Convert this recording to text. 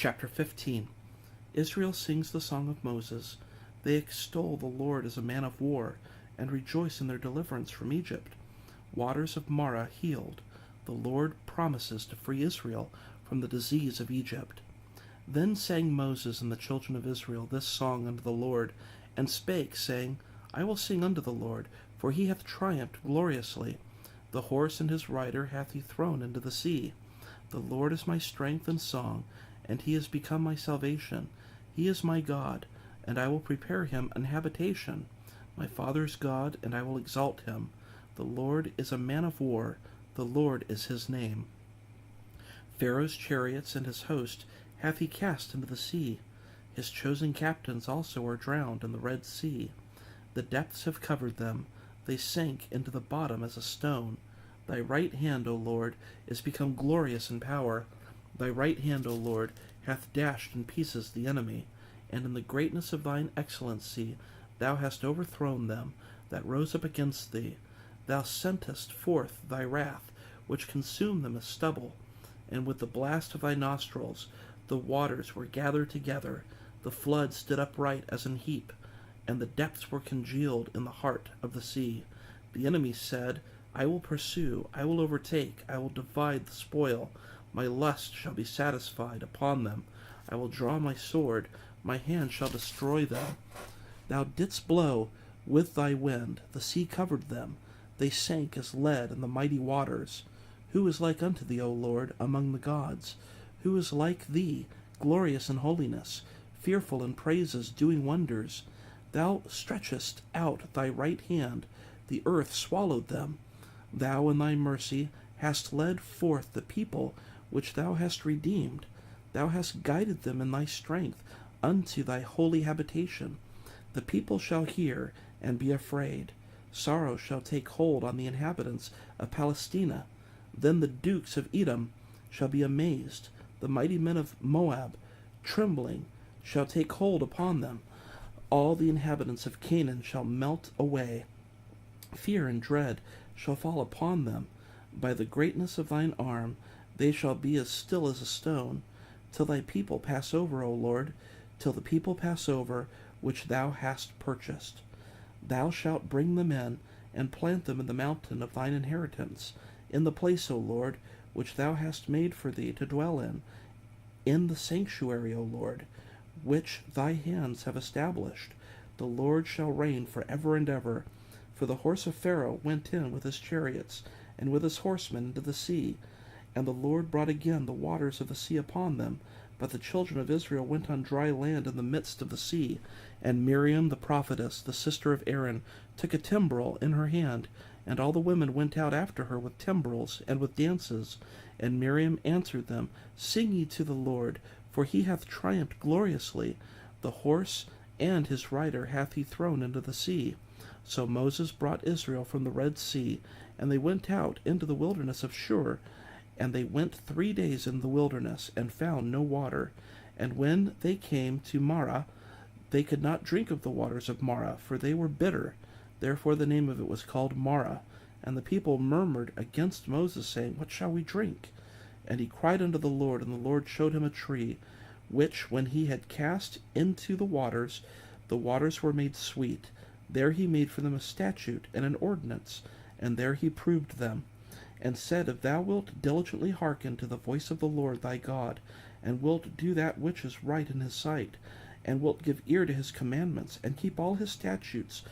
Chapter 15. Israel sings the song of Moses. They extol the Lord as a man of war, and rejoice in their deliverance from Egypt. Waters of Marah healed. The Lord promises to free Israel from the disease of Egypt. Then sang Moses and the children of Israel this song unto the Lord, and spake, saying, I will sing unto the Lord, for he hath triumphed gloriously. The horse and his rider hath he thrown into the sea. The Lord is my strength and song, and he is become my salvation. He is my God, and I will prepare him an habitation. My father's God, and I will exalt him. The Lord is a man of war, the Lord is his name. Pharaoh's chariots and his host hath he cast into the sea. His chosen captains also are drowned in the Red Sea. The depths have covered them, they sank into the bottom as a stone. Thy right hand, O Lord, is become glorious in power. Thy right hand, O Lord, hath dashed in pieces the enemy, and in the greatness of thine excellency thou hast overthrown them that rose up against thee. Thou sentest forth thy wrath, which consumed them as stubble, and with the blast of thy nostrils the waters were gathered together, the flood stood upright as an heap, and the depths were congealed in the heart of the sea. The enemy said, I will pursue, I will overtake, I will divide the spoil. My lust shall be satisfied upon them. I will draw my sword, my hand shall destroy them. Thou didst blow with thy wind, the sea covered them. They sank as lead in the mighty waters. Who is like unto thee, O Lord, among the gods? Who is like thee, glorious in holiness, fearful in praises, doing wonders? Thou stretchest out thy right hand, the earth swallowed them. Thou in thy mercy hast led forth the people which thou hast redeemed. Thou hast guided them in thy strength unto thy holy habitation. The people shall hear and be afraid. Sorrow shall take hold on the inhabitants of Palestina. Then the dukes of Edom shall be amazed. The mighty men of Moab, trembling, shall take hold upon them. All the inhabitants of Canaan shall melt away. Fear and dread shall fall upon them. By the greatness of thine arm they shall be as still as a stone, till thy people pass over, O Lord, till the people pass over which thou hast purchased. Thou shalt bring them in, and plant them in the mountain of thine inheritance, in the place, O Lord, which thou hast made for thee to dwell in the sanctuary, O Lord, which thy hands have established. The Lord shall reign for ever and ever. For the horse of Pharaoh went in with his chariots, and with his horsemen into the sea, and the Lord brought again the waters of the sea upon them. But the children of Israel went on dry land in the midst of the sea. And Miriam the prophetess, the sister of Aaron, took a timbrel in her hand, and all the women went out after her with timbrels and with dances. And Miriam answered them, Sing ye to the Lord, for he hath triumphed gloriously. The horse and his rider hath he thrown into the sea. So Moses brought Israel from the Red Sea, and they went out into the wilderness of Shur. And they went 3 days in the wilderness, and found no water. And when they came to Marah, they could not drink of the waters of Marah, for they were bitter. Therefore the name of it was called Marah. And the people murmured against Moses, saying, What shall we drink? And he cried unto the Lord, and the Lord showed him a tree, which, when he had cast into the waters were made sweet. There he made for them a statute and an ordinance, and there he proved them, and said, If thou wilt diligently hearken to the voice of the Lord thy God, and wilt do that which is right in his sight, and wilt give ear to his commandments, and keep all his statutes,